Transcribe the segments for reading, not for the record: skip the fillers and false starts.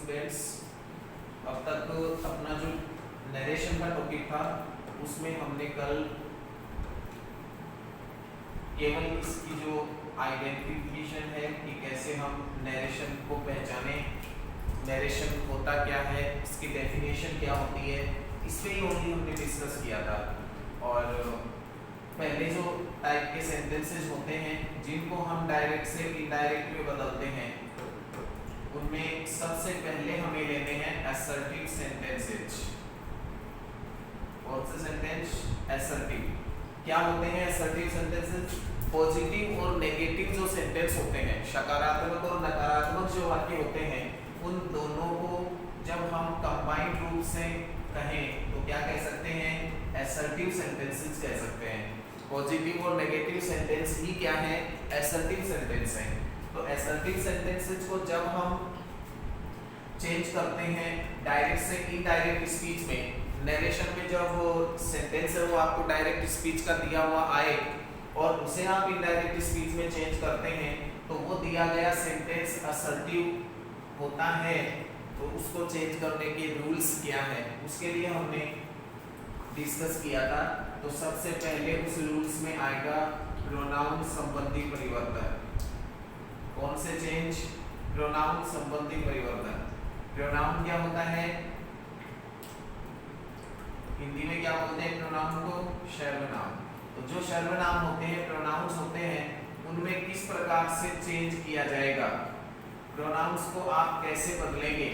Students, अब तक अपना जो नरेशन का टॉपिक था उसमें हमने कल केवल इसकी जो आइडेंटिफिकेशन है कि कैसे हम नरेशन को पहचाने, नरेशन होता क्या है, इसकी डेफिनेशन क्या होती है, इस पे ही ओनली हमने डिस्कस किया था। और पहले जो टाइप के सेंटेंसेस होते हैं जिनको हम डायरेक्ट से इनडायरेक्ट में बदलते हैं, उनमें सबसे पहले हमें लेने हैं असर्टिव सेंटेंसेस। कौन से सेंटेंस? असर्टिव। क्या होते हैं असर्टिव सेंटेंसेस? पॉजिटिव और नेगेटिव जो सेंटेंस होते हैं, सकारात्मक और नकारात्मक जो वाक्य होते हैं, उन दोनों को जब हम कंबाइंड रूप से कहें तो क्या कह सकते हैं? असर्टिव सेंटेंसेस कह सकते हैं। पॉजिटिव और नेगेटिव सेंटेंस ही क्या है? असर्टिव सेंटेंस है। तो असर्टिव सेंटेंसेस को जब हम चेंज करते हैं डायरेक्ट से इनडायरेक्ट स्पीच में, नरेशन में जब वो सेंटेंस है वो आपको डायरेक्ट स्पीच का दिया हुआ आए और उसे आप इनडायरेक्ट स्पीच में चेंज करते हैं तो वो दिया गया सेंटेंस असर्टिव होता है। तो उसको चेंज करने के रूल्स क्या है उसके लिए हमने डिस्कस किया था। तो सबसे पहले उस रूल्स में आएगा प्रोनाउन संबंधी परिवर्तन। कौन से चेंज? प्रोनाउन संबंधी परिवर्तन। प्रोनाउन क्या होता है? हिंदी में क्या बोलते हैं प्रोनाउन को? सर्वनाम। तो जो सर्वनाम होते हैं, प्रोनाउंस होते हैं, उनमें किस प्रकार से चेंज किया जाएगा, प्रोनाउंस को आप कैसे बदलेंगे,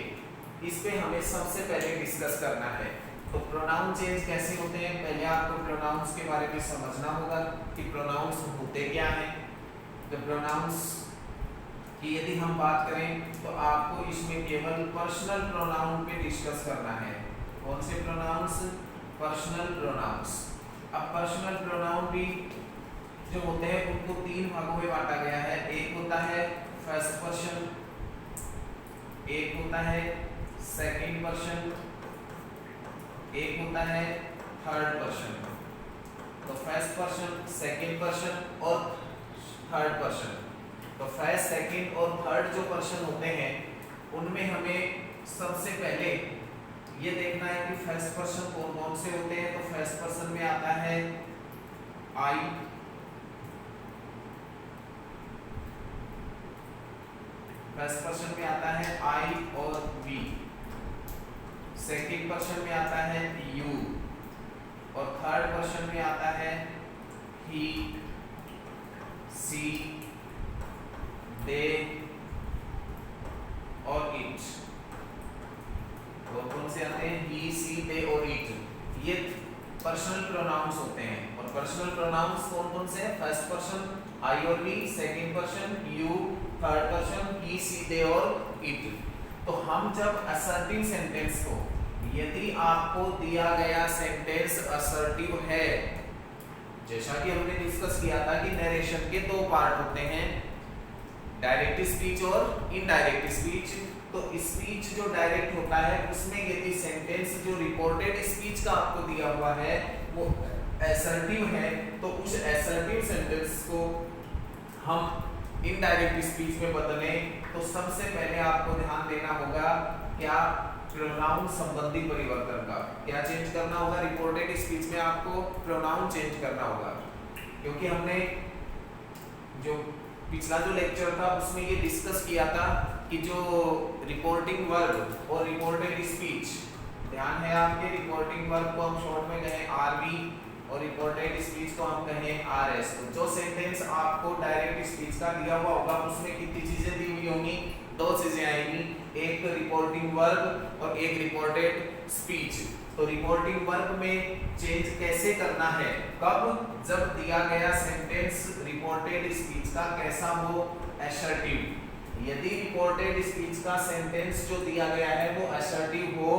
इस पे हमें सबसे पहले डिस्कस करना है। तो प्रोनाउन चेंज कैसे होते हैं, पहले आपको प्रोनाउंस के बारे में समझना होगा कि प्रोनाउंस होते क्या हैं। तो प्रोनाउंस की यदि हम बात करें तो आपको इसमें केवल पर्सनल प्रोनाउन पे डिस्कस करना है। कौन से प्रोनाउंस? Personal pronouns. अब पर्सनल प्रोनाउन भी जो होते हैं उनको तीन भागों में बांटा गया है। एक होता है फर्स्ट पर्सन, एक होता है सेकंड पर्सन, एक होता है थर्ड पर्सन। तो फर्स्ट पर्सन, सेकंड पर्सन और थर्ड पर्सन। तो फर्स्ट, सेकंड और थर्ड जो पर्सन होते हैं उनमें हमें सबसे पहले ये देखना है कि फर्स्ट पर्सन कौन कौन से होते हैं। तो फर्स्ट पर्सन में आता है आई, फर्स्ट पर्सन में आता है आई और वी। सेकंड पर्सन में आता है यू और थर्ड पर्सन में आता है ही, सी, दे और इट। कौन से आते हैं? ही, सी, दे और इट। ये पर्सनल प्रोनाउंस होते हैं। और पर्सनल प्रोनाउंस कौन कौन से हैं? फर्स्ट पर्सन आई और we, second person you, third person he, she, they और इट। तो हम जब असर्टिव सेंटेंस को, यदि आपको दिया गया सेंटेंस असर्टिव है, जैसा कि हमने डिस्कस किया था कि नरेशन के दो पार्ट होते हैं, डायरेक्ट स्पीच और इनडायरेक्ट स्पीच। तो स्पीच जो डायरेक्ट होता है उसमें यदि सेंटेंस जो रिपोर्टेड स्पीच का आपको दिया हुआ है वो असर्टिव है, तो उस असर्टिव सेंटेंस को हम इनडायरेक्ट स्पीच में बदलें तो सबसे पहले आपको ध्यान देना होगा क्या? प्रोनाउन संबंधी परिवर्तन का। क्या चेंज करना होगा? रिपोर्टेड स्पीच में आपको प्रोनाउन चेंज करना होगा, क्योंकि हमने जो पिछला जो लेक्चर था उसमें ये डिस्कस किया था कि जो रिपोर्टिंग वर्ब और रिपोर्टेड स्पीच, ध्यान है आपके, रिपोर्टिंग वर्ब को हम शॉर्ट में कहें आरवी और रिपोर्टेड स्पीच को हम कहें आरएस। तो जो सेंटेंस आपको डायरेक्ट स्पीच का दिया हुआ होगा उसमें कितनी चीजें दी हुई होंगी? दो चीजें आएंगी, एक रिपोर्टिंग वर्ब और एक रिपोर्टेड स्पीच। तो रिपोर्टिंग वर्ब में चेंज कैसे करना है? कब? जब दिया गया सेंटेंस रिपोर्टेड स्पीच का कैसा हो? असर्टिव। यदि रिपोर्टेड स्पीच का सेंटेंस जो दिया गया है वो असर्टिव हो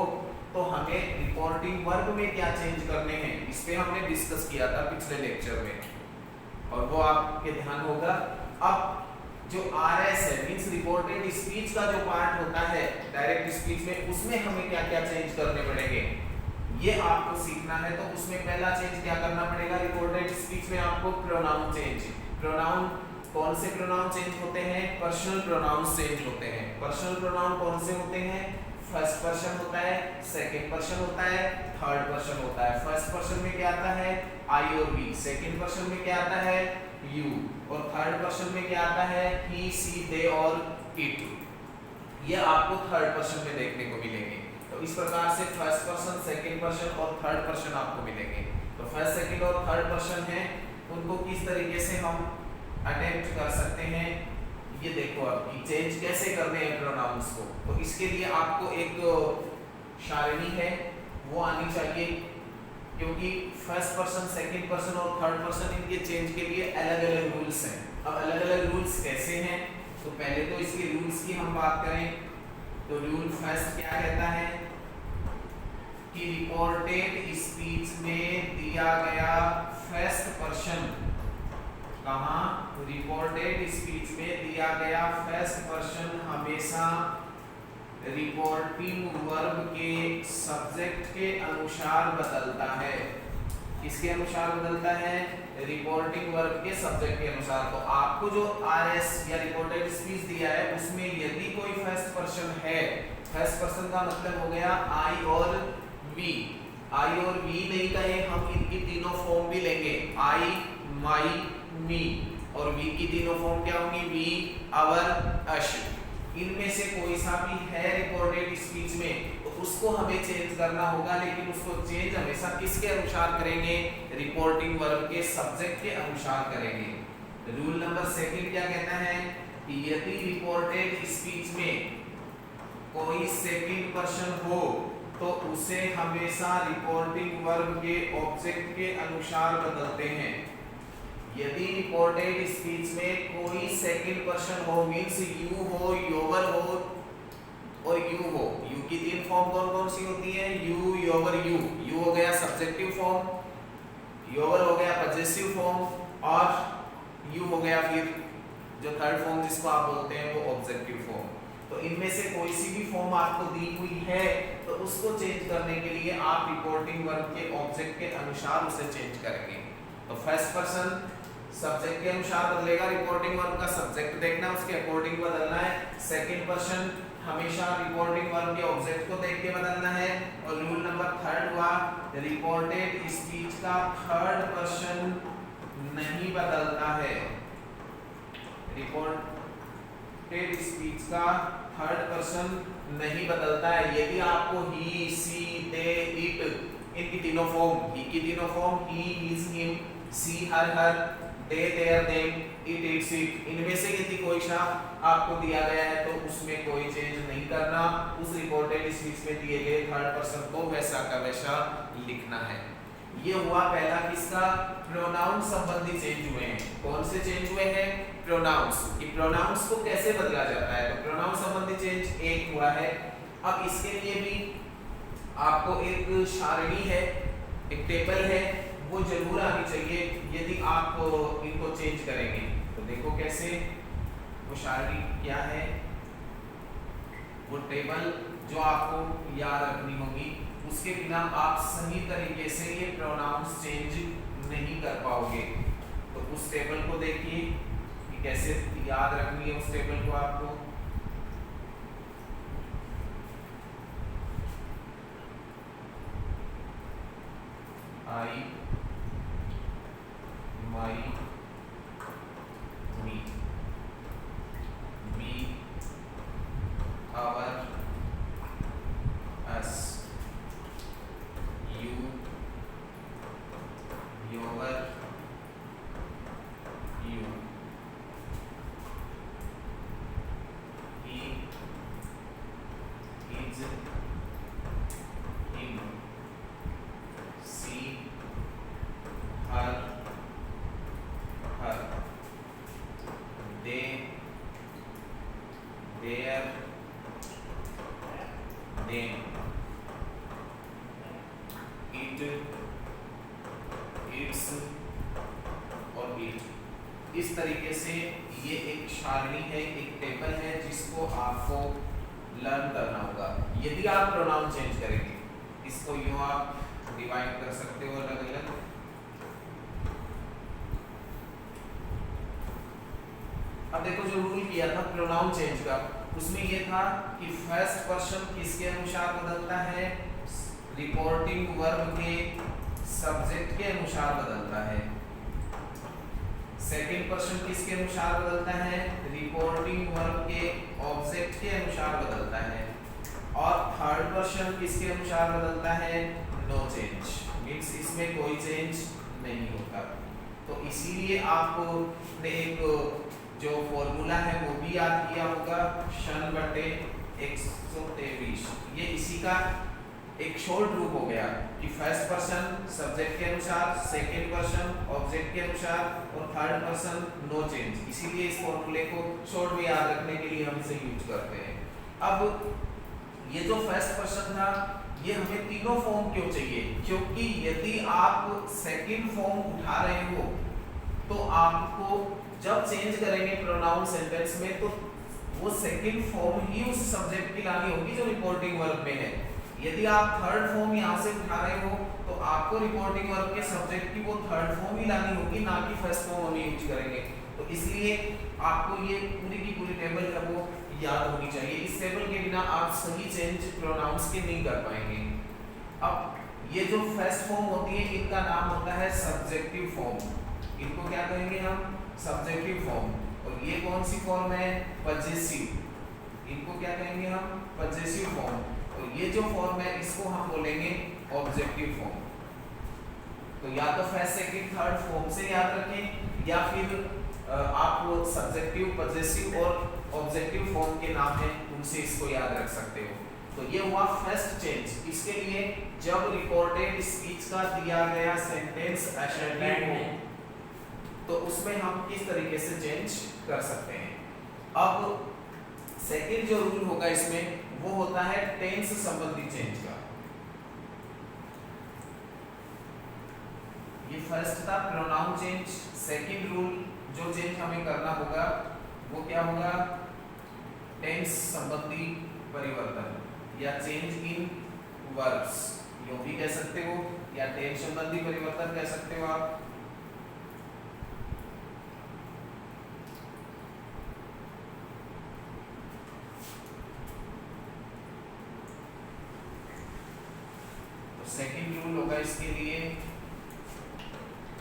तो हमें रिपोर्टिंग वर्ब में क्या चेंज करने हैं, इस पे हमने डिस्कस किया था पिछले लेक्चर में और वो आपके ध्यान होगा। अब जो आरएस है मींस रिपोर्टेड स्पीच का जो पार्ट होता है डायरेक्ट स्पीच में, उसमें हमें क्या क्या चेंज करने पड़ेंगे ये आपको सीखना है। तो उसमें पहला चेंज क्या करना पड़ेगा? रिपोर्टेड स्पीच में आपको प्रोनाउन चेंज, प्रोनाउन कौन से प्रोनाउन चेंज होते हैं? पर्सनल प्रोनाउन चेंज होते हैं। पर्सनल प्रोनाउन कौन से होते हैं? फर्स्ट पर्सन होता है, सेकंड पर्सन होता है, थर्ड पर्सन होता है। फर्स्ट पर्सन में क्या आता है? आई और वी। सेकंड पर्सन में क्या आता है? यू। और थर्ड पर्सन में क्या आता है? ही, सी, दे और इट। ये आपको थर्ड पर्सन में देखने को मिलेंगे। तो इस प्रकार से फर्स्ट पर्सन, सेकंड पर्सन और थर्ड पर्सन आपको मिलेंगे। तो फर्स्ट, सेकंड और थर्ड पर्सन है, उनको किस तरीके से हम अटेम्प्ट कर सकते हैं? ये देखो अब कि चेंज कैसे करने हैं प्रोनाउंस को। तो इसके लिए आपको एक सारणी है वो आनी चाहिए, क्योंकि फर्स्ट पर्सन, सेकंड पर्सन और थर्ड पर्सन इनके चेंज के लिए अलग अलग रूल्स हैं। अब अलग अलग रूल्स कैसे हैं? तो पहले तो इसके रूल्स की हम बात करें तो रूल फर्स्ट क्या कहता है कि रिपोर्टेड स्पीच में दिया गया फर्स्ट पर्सन, कहाँ? रिपोर्टेड स्पीच में दिया गया फर्स्ट पर्सन हमेशा रिपोर्टिंग वर्ब के सब्जेक्ट के अनुसार बदलता है। किसके अनुसार बदलता है? रिपोर्टिंग वर्ब के सब्जेक्ट के अनुसार। तो आपको जो आरएस या रिपोर्टेड स्पीच दिया है उसमें यदि कोई फर्स्ट पर्सन है, फर्स्ट पर्सन का मतलब हो गया आई और वी। आई और वी नहीं कहे हम, इनकी तीनों फॉर्म भी लेंगे, आई, माई, मी। और वी की तीनों फॉर्म क्या होंगी? वी, आवर, अश। इनमें से कोई सा भी है रिपोर्टेड स्पीच में तो उसको हमें चेंज करना होगा, लेकिन उसको चेंज हमेशा किसके अनुसार करेंगे? रिपोर्टिंग वर्ब के सब्जेक्ट के अनुसार करेंगे। रूल नंबर सेकंड क्या कहता है कि यदि रिपोर्टेड स्पीच में कोई सेकंड पर्सन हो तो उसे हमेशा रिपोर्टिंग वर्ब के ऑब्जेक्ट के अनुसार बदलते हैं। यदि रिपोर्टेड स्पीच में कोई सेकंड पर्सन हो, मींस यू हो, योवर हो और यू हो। यू की तीन फॉर्म कौन कौन सी होती है? You, your, you. यू हो गया सब्जेक्टिव फॉर्म, योवर हो गया पजेसिव फॉर्म और यू हो गया फिर जो थर्ड फॉर्म जिसको आप बोलते हैं वो ऑब्जेक्टिव फॉर्म। तो इनमें से कोई सी भी फॉर्म आपको दी हुई है तो उसको चेंज करने के लिए आप रिपोर्टिंग वर्ब के ऑब्जेक्ट के अनुसार उसे चेंज करेंगे। तो फर्स्ट पर्सन सब्जेक्ट के अनुसार बदलेगा, रिपोर्टिंग वर्ब का सब्जेक्ट देखना उसके अकॉर्डिंग बदलना है। सेकंड पर्सन हमेशा रिपोर्टिंग वर्ब के ऑब्जेक्ट को देख के बदलना है। और रूल नंबर थर्ड हुआ रिपोर्टेड स्पीच का थर्ड पर्सन नहीं बदलता है। रिपोर्टेड स्पीच का थर्ड पर्सन नहीं बदलता है। यदि आपको ही, सी, दे, इट इनकी तीनों फॉर्म, ही की तीनों फॉर्म ही, his, him, she, her, they, their, them, it, its, it, इनमें से यदि कोई सा आपको दिया गया है तो उसमें कोई चेंज नहीं करना। उस रिपोर्टेड स्पीच में दिए गए थर्ड पर्सन को वैसा का वैसा लिखना है। ये हुआ पहला किसका? प्रोनाउन संबंधी चेंज हुए हैं। कौन से चेंज हुए हैं? प्रोनाउंस। कि प्रोनाउंस को कैसे बदला जाता है, तो प्रोनाउन संबंधी चेंज एक हुआ है। अब इसके लिए भी आपको एक सारणी है, एक टेबल है, वो जरूर आनी चाहिए यदि आप इनको चेंज करेंगे। तो देखो कैसे, वो सारणी क्या है, वो टेबल जो आपको याद रखनी होगी, उसके बिना आप सही तरीके से ये प्रोनाउंस चेंज नहीं कर पाओगे। तो उस टेबल को देखिए कि कैसे याद रखनी है उस टेबल को आपको। I, my, me, we, our, us, you, your, you, he, his, him, she, her, they, their, them, it, its और it। इस तरीके से ये एक सारणी है, एक टेबल है जिसको आपको लर्न करना होगा। यदि आप प्रोनाउन चेंज करेंगे, इसको यूं आप डिवाइड कर सकते हो अलग अलग। अब देखो जो रूल किया था प्रोनाउन चेंज का, उसमें ये था कि फर्स्ट पर्सन किसके अनुसार बदलता है, रिपोर्टिंग वर्ब के सब्जेक्ट के अनुसार बदलता है। सेकंड पर्सन किसके अनुसार बदलता है, रिपोर्टिंग वर्ब के ऑब्जेक्ट के अनुसार बदलता है। और थर्ड पर्सन किसके अनुसार बदलता है, नो चेंज, मींस इसमें कोई चेंज नहीं होता। तो इसीलिए आपको एक जो फॉर्मूला है वो भी याद किया होगा, शन बटे 123। ये इसी का एक शॉर्ट रूप हो गया कि फर्स्ट पर्सन सब्जेक्ट के अनुसार, सेकंड पर्सन ऑब्जेक्ट के अनुसार और थर्ड पर्सन नो चेंज। इसीलिए इस फॉर्मूले को शॉर्ट में याद रखने के लिए हम इसे यूज करते हैं। अब ये जो फर्स्ट पर्सन था ये हमें तीनों फॉर्म क्यों चाहिए, क्योंकि यदि आप सेकंड फॉर्म उठा रहे हो तो आपको जब चेंज करेंगे प्रोनाउन सेंटेंस में तो वो सेकंड फॉर्म ही उस सब्जेक्ट की लानी होगी जो रिपोर्टिंग वर्ब में है। यदि आप थर्ड फॉर्म यहाँ से उठा रहे हो तो आपको रिपोर्टिंग वर्ब के सब्जेक्ट की वो थर्ड फॉर्म ही लानी होगी, ना कि फर्स्ट फॉर्म हम यूज करेंगे। तो इसलिए आपको ये पूरी की पूरी टेबल है वो याद होनी चाहिए। इस टेबल के बिना आप सही चेंज प्रोनाउंस के नहीं कर पाएंगे। अब ये जो फर्स्ट फॉर्म होती है इनका नाम होता है सब्जेक्टिव फॉर्म। इनको क्या कहेंगे हम, सब्जेक्टिव फॉर्म। और ये कौन सी फॉर्म है, पजेसिव। इनको क्या कहेंगे हम, पजेसिव फॉर्म। और ये जो फॉर्म है इसको हम बोलेंगे ऑब्जेक्टिव फॉर्म। तो या तो फर्स्ट सेकंड थर्ड फॉर्म से याद रखें या फिर आप सब्जेक्टिव, पजेसिव और ऑब्जेक्टिव फॉर्म के नाम है उनसे इसको याद रख सकते हो। तो ये हुआ फर्स्ट चेंज। इसके लिए जब रिपोर्टेड स्पीच का दिया गया सेंटेंस असर्टिव हो तो उसमें हम किस तरीके से चेंज कर सकते हैं। अब सेकंड जो रूल होगा इसमें वो होता है टेंस संबंधी चेंज का। ये फर्स्ट था प्रोनाउन चेंज। सेकंड रूल जो चेंज हमें करना होगा वो क्या होगा, टेंस संबंधी परिवर्तन या चेंज इन वर्ब्स, यूं भी कह सकते हो या टेंस संबंधी परिवर्तन कह सकते हो आप। सेकंड रूल होगा इसके लिए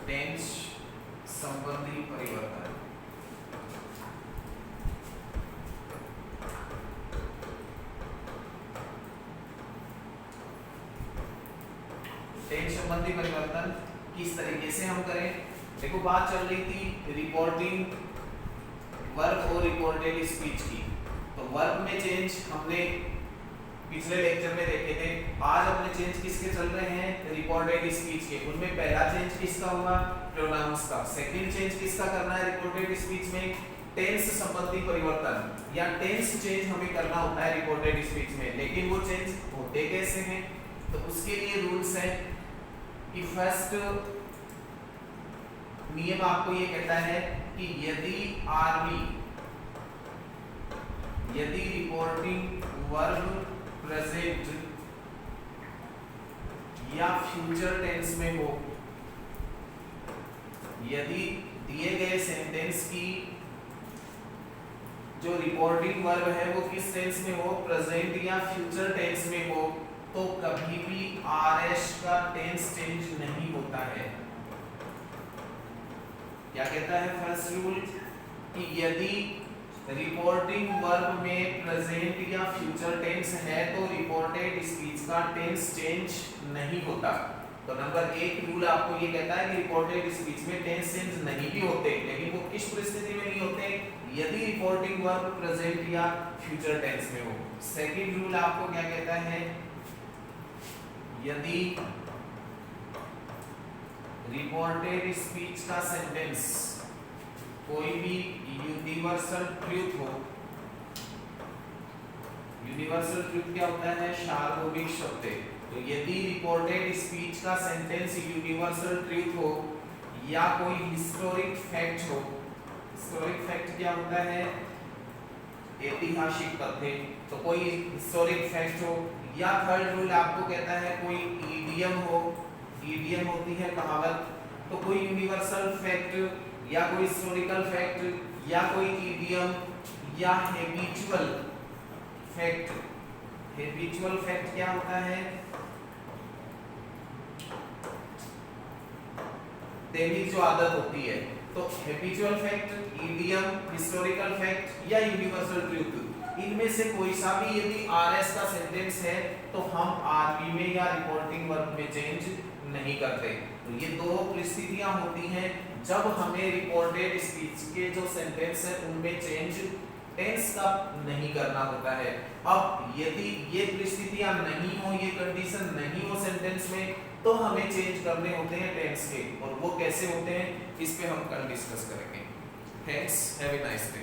टेंस संबंधी परिवर्तन। टेंस संबंधी परिवर्तन किस तरीके से हम करें। देखो बात चल रही थी रिपोर्टिंग वर्ब और रिपोर्टेड स्पीच की। तो वर्ब में चेंज हमने पिछले लेक्चर में देखे थे। आज अपने चेंज किसके चल रहे हैं, रिपोर्टेड स्पीच के। उनमें पहला चेंज किसका हुआ, प्रोनाउंस का। सेकंड चेंज किसका करना है रिपोर्टेड स्पीच में, टेंस संबंधी परिवर्तन या टेंस चेंज हमें करना होता है रिपोर्टेड स्पीच में। लेकिन वो चेंज होते कैसे हैं, तो उसके लिए रूल्स है कि फर्स्ट नियम आपको ये कहता है कि यदि रिपोर्टिंग वर्ब प्रेजेंट या फ्यूचर टेंस में हो, यदि दिए गए सेंटेंस की जो रिपोर्टिंग वर्ब है वो किस टेंस में हो, प्रेजेंट या फ्यूचर टेंस में हो, तो कभी भी आरएस का टेंस चेंज नहीं होता है। क्या कहता है फर्स्ट रूल कि यदि रिपोर्टिंग वर्ब में प्रेजेंट या फ्यूचर टेंस है तो रिपोर्टेड स्पीच का टेंस चेंज नहीं होता। तो नंबर एक रूल आपको ये कहता है कि रिपोर्टेड स्पीच में टेंस चेंज नहीं भी होते, लेकिन वो किस परिस्थिति में नहीं होते, यदि रिपोर्टिंग वर्ब प्रेजेंट या फ्यूचर टेंस में हो। सेकंड रूल आपको क्या कहता है, यदि रिपोर्टेड स्पीच का सेंटेंस कोई भी यूनिवर्सल ट्रूथ हो। यूनिवर्सल ट्रूथ क्या होता है, सार्वभौमिक सत्य। तो यदि रिपोर्टेड स्पीच का सेंटेंस यूनिवर्सल ट्रूथ हो या कोई हिस्टोरिक फैक्ट हो। हिस्टोरिक फैक्ट क्या होता है, ऐतिहासिक तथ्य। तो कोई हिस्टोरिक फैक्ट हो, या थर्ड रूल आपको कहता है कोई इडियम हो। इडियम होती है कहावत। तो कोई यूनिवर्सल फैक्ट या कोई हिस्टोरिकल फैक्ट या कोई इडियम या हैबिचुअल फैक्ट। हैबिचुअल फैक्ट क्या होता है? दैनिक जो आदत होती है। तो habitual fact, idiom, historical fact या यूनिवर्सल ट्रूथ, इनमें से कोई सा भी यदि आरएस का सेंटेंस है तो हम आरबी में या रिपोर्टिंग वर्ब में चेंज नहीं करते। तो ये दो परिस्थितियां होती हैं जब हमें रिपोर्टेड स्पीच के जो सेंटेंस है उनमें चेंज टेंस का नहीं करना होता है। अब यदि ये परिस्थितियां नहीं हो, ये कंडीशन नहीं हो सेंटेंस में, तो हमें चेंज करने होते हैं टेंस के, और वो कैसे होते हैं इस पे हम कल डिस्कस करेंगे। Thanks, have a nice day.